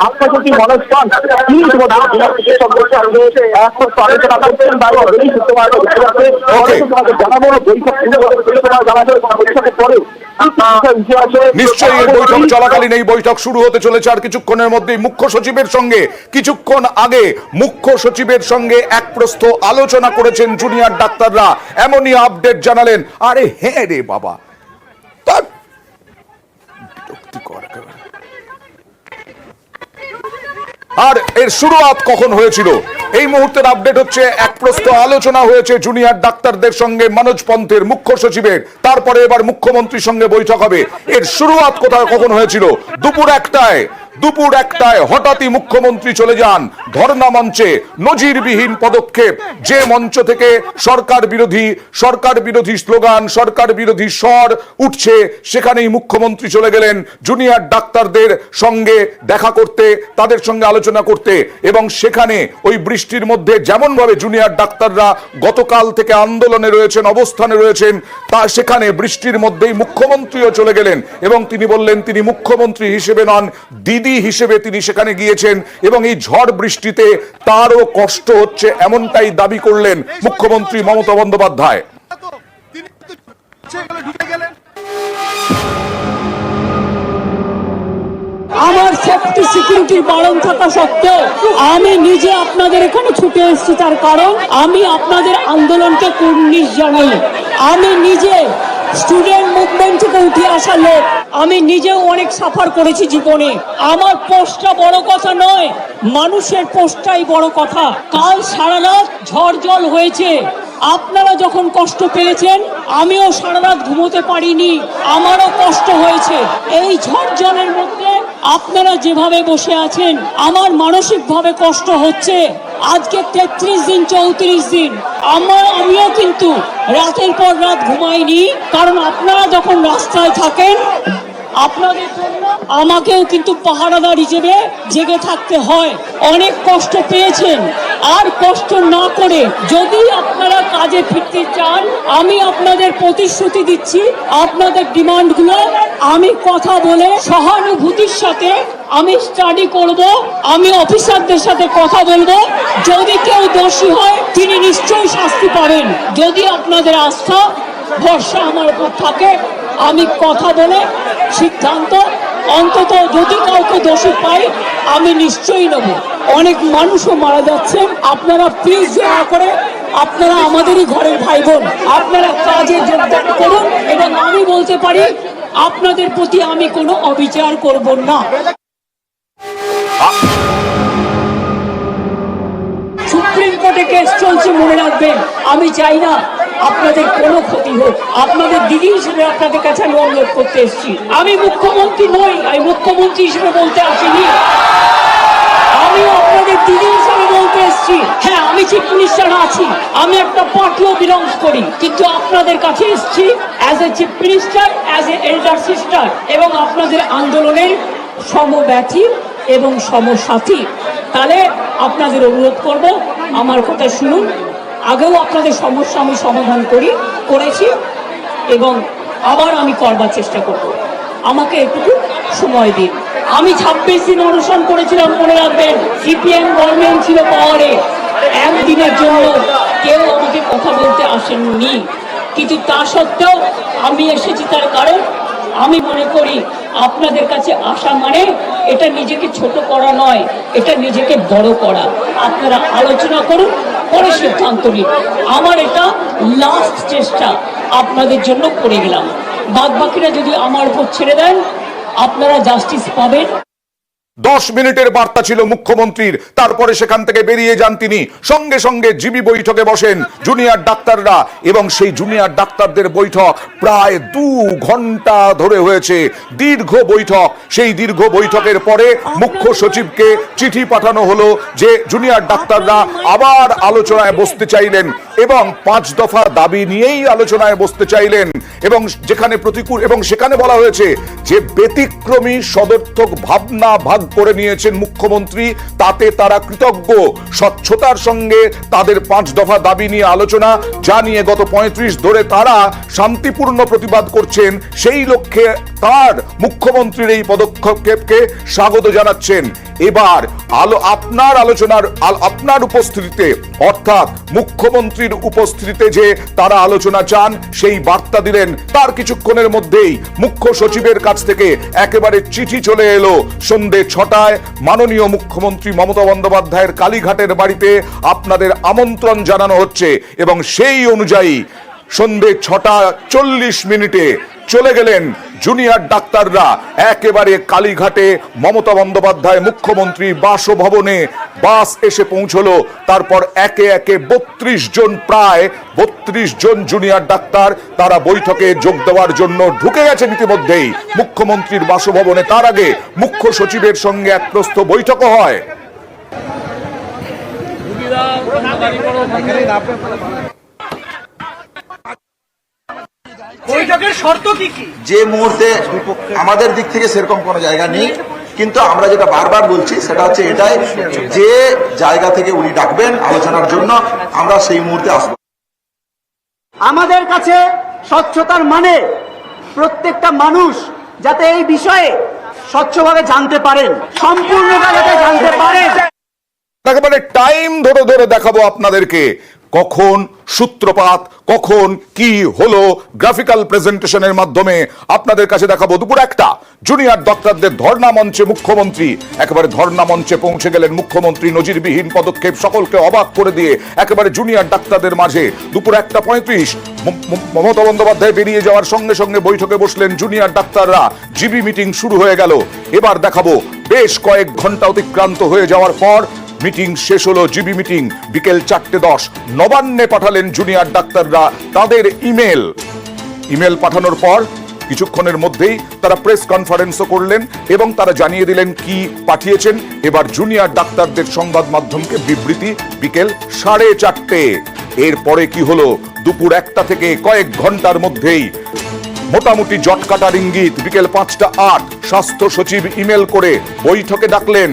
আপনার যদি মনে পান জানাবো পরে নিশ্চয়ই এই বৈঠক চলাকালীন এই বৈঠক শুরু হতে চলেছে আর কিছুক্ষণের মধ্যেই মুখ্য সচিবের সঙ্গে কিছুক্ষণ আগে মুখ্য সচিবের সঙ্গে এক প্রস্থ আলোচনা করেছেন জুনিয়র ডাক্তাররা, এমনই আপডেট জানালেন। আরে হ্যাঁ রে বাবা, আর এর শুরুয়াত কখন হয়েছিল? এই মুহূর্তের আপডেট হচ্ছে এক প্রস্থ আলোচনা হয়েছে জুনিয়র ডাক্তারদের সঙ্গে মনোজ পন্থের, মুখ্য সচিবের। তারপরে এবার মুখ্যমন্ত্রীর সঙ্গে বৈঠক হবে। এর শুরুয়াত কোথায় কখন হয়েছিল? দুপুর একটায় হঠাৎই মুখ্যমন্ত্রী চলে যান ধর্ণা মঞ্চে। নজিরবিহীন পদক্ষেপ, যে মঞ্চ থেকে সরকার বিরোধী স্লোগান, সরকার বিরোধী স্বর উঠছে, সেখানেই মুখ্যমন্ত্রী চলে গেলেন জুনিয়র ডাক্তারদের সঙ্গে দেখা করতে, তাদের সঙ্গে আলোচনা করতে। এবং সেখানে ওই বৃষ্টির মধ্যে যেমন ভাবে জুনিয়র ডাক্তাররা গতকাল থেকে আন্দোলনে রয়েছেন, অবস্থানে রয়েছেন, তা সেখানে বৃষ্টির মধ্যেই মুখ্যমন্ত্রীও চলে গেলেন এবং তিনি বললেন তিনি মুখ্যমন্ত্রী হিসেবে নন, দিদি হিসেবে তিনি সেখানে গিয়েছেন এবং এই ঝড় বৃষ্টিতে তারও কষ্ট হচ্ছে, এমনটাই দাবি করলেন মুখ্যমন্ত্রী মমতা বন্দ্যোপাধ্যায়। আমার সেফটি সিকিউরিটির বারণ থাকা সত্ত্বেও আমি নিজে আপনাদের এখানে ছুটে এসেছি, তার কারণ আমি আপনাদের আন্দোলনকে কুর্নিশ জানাই। আমি নিজে স্টুডেন্ট মুভমেন্ট থেকে উঠে আসা লোক, আমি নিজেও অনেক সাফার করেছি জীবনে। আমার পোস্টটা বড় কথা নয়, মানুষের পোস্টটাই বড় কথা। কাল সারা রাত ঝড় জল হয়েছে, আপনারা যখন কষ্ট পেয়েছেন আমিও সারা রাত ঘুমোতে পারিনি, আমারও কষ্ট হয়েছে। এই ঝড় জলের মধ্যে আপনারা যেভাবে বসে আছেন আমার মানসিকভাবে কষ্ট হচ্ছে। আজকে 33 দিন 34 দিন আমিও কিন্তু রাতের পর রাত ঘুমাইনি, কারণ আপনারা যখন রাস্তায় থাকেন আপনাদের জন্য আমাকেও কিন্তু পাহারাদার হিসেবে জেগে থাকতে হয়। অনেক কষ্ট পেয়েছেন, আর কষ্ট না করে যদি আপনারা কাজে ফিরতে চান, আমি আপনাদের প্রতিশ্রুতি দিচ্ছি আপনাদের ডিমান্ডগুলো আমি কথা বলে সহানুভূতির সাথে আমি স্টাডি করব, আমি অফিসারদের সাথে কথা বলবো। যদি কেউ দোষী হয় তিনি নিশ্চয়ই শাস্তি পাবেন। যদি আপনাদের আস্থা ভরসা আমার উপর থাকে, আমি কথা বলে সিদ্ধান্ত অন্তত যদি কাউকে দোষী পাই আমি নিশ্চয়ই নেব। অনেক মানুষও মারা যাচ্ছেন, আপনারা প্লিজ দয়া করে, আপনারা আমাদেরই ঘরের ভাই বোন, আপনারা কাজে যোগদান করুন এবং আমি বলতে পারি আপনাদের প্রতি আমি কোনো অবিচার করব না। সুপ্রিম কোর্টে কেস চলছে, মনে রাখবেন আমি চাই না আপনাদের কোনো ক্ষতি হোক। আপনাদের দিদি হিসেবে আপনাদের কাছে আমি অনুরোধ করতে এসেছি। আমি মুখ্যমন্ত্রী নই, আমি মুখ্যমন্ত্রী হিসেবে বলতে আসিনি, আমি আপনাদের দিদি হিসেবে বলতে এসেছি। হ্যাঁ, আমি চিফ মিনিস্টার আছি, আমি একটা পার্টিও বিলংস করি, কিন্তু আপনাদের কাছে এসেছি as a chief minister, as a elder sister এবং আপনাদের আন্দোলনের সমব্যথী এবং সমসাথী। তাহলে আপনাদের অনুরোধ করব আমার কথা শুনুন। আগেও আপনাদের সমস্যা আমি সমাধান করেছি এবং আবার আমি করবার চেষ্টা করব। আমাকে একটু সময় দিন। আমি 26 দিন অনশন করেছিলাম, মনে রাখবেন। সিপিএম গভর্নমেন্ট ছিল পাওয়ারে, একদিনের জন্য কেউ আমাকে কথা বলতে আসেননি, কিন্তু তা সত্ত্বেও আমি এসেছি। তার কারণ আমি মনে করি আপনাদের কাছে আসা মানে এটা নিজেকে ছোট করা নয়, এটা নিজেকে বড় করা। আপনারা আলোচনা করুন, পরে সিদ্ধান্ত নিন। আমার এটা লাস্ট চেষ্টা আপনাদের জন্য করে গেলাম। বাদ বাকিরা যদি আমার উপর ছেড়ে দেন আপনারা জাস্টিস পাবেন। 10 মিনিটের বার্তা ছিল মুখ্যমন্ত্রীর, তারপরে সেখান থেকে বেরিয়ে যান তিনি। সঙ্গে সঙ্গে জিবি বৈঠকে বসেন জুনিয়র ডাক্তাররা এবং সেই জুনিয়র ডাক্তারদের বৈঠক প্রায় 2 ঘন্টা ধরে হয়েছে। দীর্ঘ বৈঠক। সেই দীর্ঘ বৈঠকের পরে মুখ্য সচিবকে চিঠি পাঠানো হলো যে জুনিয়র ডাক্তাররা আবার আলোচনায় বসতে চাইলেন। এবং 5 দফা দাবি নিয়েই আলোচনায় বসতে চাইলেন এবং যেখানে প্রতিকূল এবং সেখানে বলা হয়েছে যে ব্যতিক্রমী সদর্থক ভাবনা ভাগ করে নিয়েছেন মুখ্যমন্ত্রী, তাতে তারা কৃতজ্ঞ। স্বচ্ছতার সঙ্গে তাদের 5 দফা দাবি নিয়ে আলোচনা, যা নিয়ে গত 35 ধরে তারা শান্তিপূর্ণ প্রতিবাদ করছেন, সেই লক্ষ্যে তার মুখ্যমন্ত্রীর এই পদক্ষেপকে স্বাগত জানাচ্ছেন। এবার আপনার আলোচনার আপনার উপস্থিতিতে অর্থাৎ মুখ্যমন্ত্রীর উপস্থিতিতে যে তারা আলোচনা চান সেই বার্তা দিলেন। তার কিছুক্ষণের মধ্যেই মুখ্য সচিবের কাছ থেকে একেবারে চিঠি চলে এলো। সন্ধ্যে 6টায় মাননীয় মুখ্যমন্ত্রী মমতা বন্দ্যোপাধ্যায়ের কালীঘাটের বাড়িতে আপনাদের আমন্ত্রণ জানানো হচ্ছে এবং সেই অনুযায়ী সন্ধ্যে 6:40 চলে গেলেন জুনিয়র ডাক্তাররা একেবারে কালীঘাটে মমতা বন্দ্যোপাধ্যায় মুখ্যমন্ত্রী বাসভবনে। বাস এসে পৌঁছলো, তারপর একে একে 32 জন জুনিয়র ডাক্তার তারা বৈঠকে যোগ দেওয়ার জন্য ঢুকে গেছেন ইতিমধ্যেই মুখ্যমন্ত্রীর বাসভবনে। তার আগে মুখ্য সচিবের সঙ্গে এক প্রস্থ বৈঠকও হয়। বৈঠকের শর্ত কি কি? যে মুহূর্তে আমাদের দিক থেকে সেরকম কোনো জায়গা নেই, কিন্তু আমরা যেটা বারবার বলছি সেটা হচ্ছে এটাই, যে জায়গা থেকে উনি ডাকবেন আলোচনার জন্য আমরা সেই মুহূর্তে আসবো। আমাদের কাছে স্বচ্ছতার মানে প্রত্যেকটা মানুষ যাতে এই বিষয়ে স্বচ্ছভাবে জানতে পারেন, সম্পূর্ণটা যাতে জানতে পারেন। একেবারে টাইম ধরে ধরে দেখাবো আপনাদেরকে কখন সূত্রপাত, কখন কি হলো, গ্রাফিক্যাল প্রেজেন্টেশনের মাধ্যমে আপনাদের কাছে দেখাবো। দুপুর 1টা জুনিয়র ডাক্তারদের ধর্ণা মঞ্চে মুখ্যমন্ত্রী। একেবারে ধর্ণা মঞ্চে পৌঁছে গেলেন মুখ্যমন্ত্রী। নজিরবিহীন পদক্ষেপ, সকলকে অবাক করে দিয়ে একেবারে জুনিয়র ডাক্তারদের মাঝে। দুপুর 1:35 মমতা বন্দ্যোপাধ্যায় বেরিয়ে যাওয়ার সঙ্গে সঙ্গে বৈঠকে বসলেন জুনিয়র ডাক্তাররা। জিবি মিটিং শুরু হয়ে গেল। এবার দেখাবো বেশ কয়েক ঘন্টা অতিক্রান্ত হয়ে যাওয়ার পর মিটিং শেষ হলো। জিবি মিটিং বিকেল 4:10 নবান্নে পাঠালেন জুনিয়র ডাক্তাররা তাদের ইমেল পাঠানোর পর কিছুক্ষণের মধ্যেই তারা প্রেস কনফারেন্সও করলেন এবং তারা জানিয়ে দিলেন কি পাঠিয়েছেন। এবার জুনিয়র ডাক্তারদের সংবাদ মাধ্যমকে বিবৃতি বিকেল 4:30। এরপরে কি হলো? দুপুর 1টা থেকে কয়েক ঘন্টার মধ্যেই মোটামুটি জট কাটার ইঙ্গিত। বিকেল 5:08 স্বাস্থ্য সচিব ইমেল করে বৈঠকে ডাকলেন।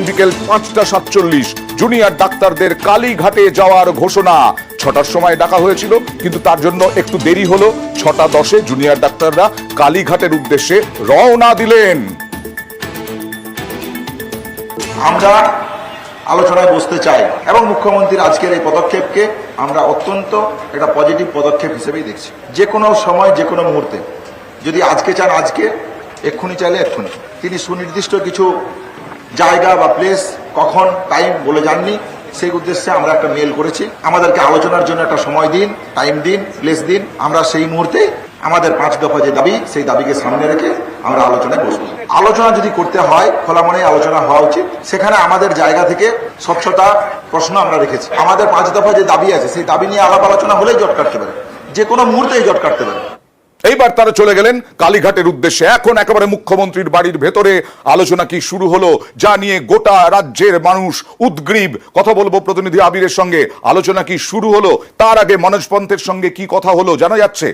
বিকেল 5:47 জুনিয়র ডাক্তারদের কালীঘাটে যাওয়ার ঘোষণা। 6টার সময় ডাকা হয়েছিল, কিন্তু তার জন্য একটু দেরি হলো। 6:10 জুনিয়র ডাক্তাররা কালীঘাটের উদ্দেশ্যে রওনা দিলেন। আমরা আলোচনায় বসতে চাই এবং মুখ্যমন্ত্রীর আজকের এই পদক্ষেপকে আমরা অত্যন্ত একটা পজিটিভ পদক্ষেপ হিসেবেই দেখছি। যে কোনো সময়, যে কোনো মুহূর্তে, যদি আজকে চান আজকে, এক্ষুনি চাইলে এক্ষুনি। তিনি সুনির্দিষ্ট কিছু জায়গা বা প্লেস, কখন, টাইম বলে যাননি। সেই উদ্দেশ্যে আমরা একটা মেল করেছি, আমাদেরকে আলোচনার জন্য একটা সময় দিন, টাইম দিন, প্লেস দিন। আমরা সেই মুহূর্তে আমাদের 5 দফা যে দাবি, সেই দাবিকে সামনে রেখে আমরা আলোচনায় বসবো। আলোচনা যদি করতে হয়, খোলা মনে আলোচনা হওয়া উচিত। সেখানে আমাদের জায়গা থেকে স্বচ্ছতা প্রশ্ন আমরা রেখেছি। আমাদের 5 দফা যে দাবি আছে, সেই দাবি নিয়ে আলাপ আলোচনা হলেই জট কাটতে পারে, যে কোনো মুহূর্তেই জট কাটতে পারে। এইবার তারা চলে গেলেন কালীঘাটের উদ্দেশ্যে। এখন একেবারে মুখ্যমন্ত্রীর বাড়ির ভেতরে আলোচনা কি শুরু হলো, যা নিয়ে গোটা রাজ্যের মানুষ উদ্গ্রীব। কথা বলবো প্রতিনিধি আবিরের সঙ্গে। আলোচনা কি শুরু হলো, তার আগে মনোজ পন্থের সঙ্গে কি কথা হলো জানা যাচ্ছে।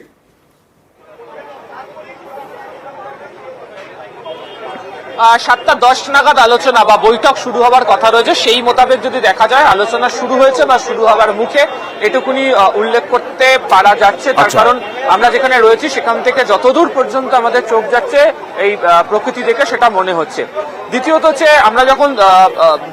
7:10 নাগাদ আলোচনা বা বৈঠক শুরু হওয়ার কথা রয়েছে। সেই মোতাবেক যদি দেখা যায় আলোচনা শুরু হয়েছে বা শুরু হওয়ার মুখে, এটুকুনি উল্লেখ করতে পারা যাচ্ছে। তার কারণ আমরা যেখানে রয়েছি সেখান থেকে যতদূর পর্যন্ত আমাদের চোখ যাচ্ছে এই প্রকৃতি দেখে সেটা মনে হচ্ছে। দ্বিতীয়ত হচ্ছে, আমরা যখন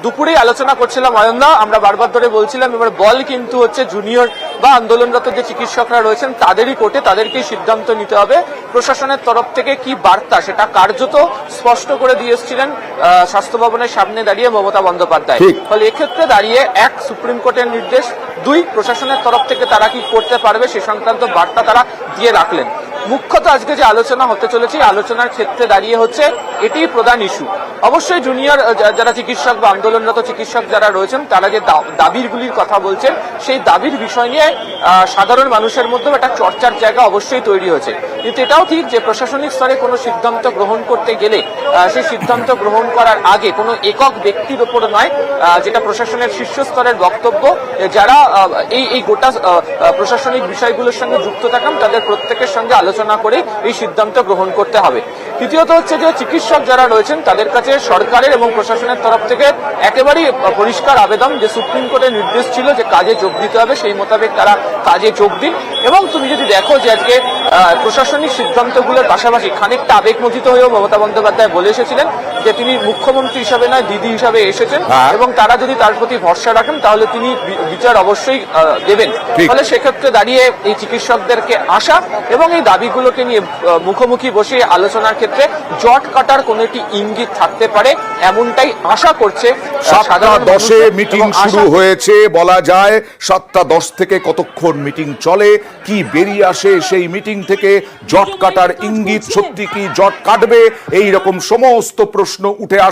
দুপুরেই আলোচনা করছিলাম অয়নদা, আমরা বারবার ধরে বলছিলাম এবার বল কিন্তু হচ্ছে জুনিয়র বা আন্দোলনরত যে চিকিৎসকরা রয়েছেন তাদেরই কোর্টে, তাদেরকেই সিদ্ধান্ত নিতে হবে। প্রশাসনের তরফ থেকে কি বার্তা সেটা কার্যত স্পষ্ট করে দিয়ে এসেছিলেন স্বাস্থ্য ভবনের সামনে দাঁড়িয়ে মমতা বন্দ্যোপাধ্যায়। ফলে এক্ষেত্রে দাঁড়িয়ে 1 সুপ্রিম কোর্টের নির্দেশ, 2 প্রশাসনের তরফ থেকে তারা কি করতে পারবে সে সংক্রান্ত বার্তা তারা দিয়ে রাখলেন। মুখ্যত আজকে যে আলোচনা হতে চলেছে, আলোচনার ক্ষেত্রে দাঁড়িয়ে হচ্ছে এটি প্রধান ইস্যু। অবশ্যই জুনিয়র যারা চিকিৎসক বা আন্দোলনরত চিকিৎসক যারা রয়েছেন তারা যে দাবিরগুলির কথা বলছেন, সেই দাবির বিষয় নিয়ে সাধারণ মানুষের মধ্যেও একটা চর্চার জায়গা অবশ্যই তৈরি হয়েছে। কিন্তু এটাও ঠিক যে প্রশাসনিক স্তরে কোনো সিদ্ধান্ত গ্রহণ করতে গেলে সেই সিদ্ধান্ত গ্রহণ করার আগে কোনো একক ব্যক্তির ওপর নয়, যেটা প্রশাসনের শীর্ষ স্তরের বক্তব্য, যারা এই গোটা প্রশাসনিক বিষয়গুলোর সঙ্গে যুক্ত থাকেন তাদের প্রত্যেকের সঙ্গে আলোচনা করে এই সিদ্ধান্ত গ্রহণ করতে হবে। তৃতীয়ত হচ্ছে যে চিকিৎসক যারা রয়েছেন তাদের কাছে সরকারের এবং প্রশাসনের তরফ থেকে একেবারেই পরিষ্কার আবেদন যে সুপ্রিম কোর্টের নির্দেশ ছিল যে কাজে যোগ দিতে হবে, সেই মোতাবেক তারা কাজে যোগ দিন। এবং তুমি যদি দেখো যে আজকে প্রশাসনিক সিদ্ধান্তগুলোর পাশাপাশি খানিকটা আবেগমথিত হয়েও মমতা বন্দ্যোপাধ্যায় বলে এসেছিলেন যে তিনি মুখ্যমন্ত্রী হিসাবে নয় দিদি হিসাবে এসেছেন এবং তারা যদি তার প্রতি ভরসা রাখেন তাহলে তিনি বিচার অবশ্যই দেবেন। ফলে সেক্ষেত্রে দাঁড়িয়ে এই চিকিৎসকদেরকে আসা এবং এই দাবিগুলোকে নিয়ে মুখোমুখি বসে আলোচনার ক্ষেত্রে জট কাটার কোনো একটি ইঙ্গিত থাকতে পারে এমনটাই আশা করছে 7:10 মিটিং শুরু হয়েছে, বলা যায় 7:10 থেকে কতক্ষণ মিটিং চলে, কি বেরিয়ে আসে সেই মিটিং থেকে, জট কাটার ইঙ্গিত, সত্যি কি জট কাটবে, এই রকম সমস্ত প্রশ্ন উঠে আসে।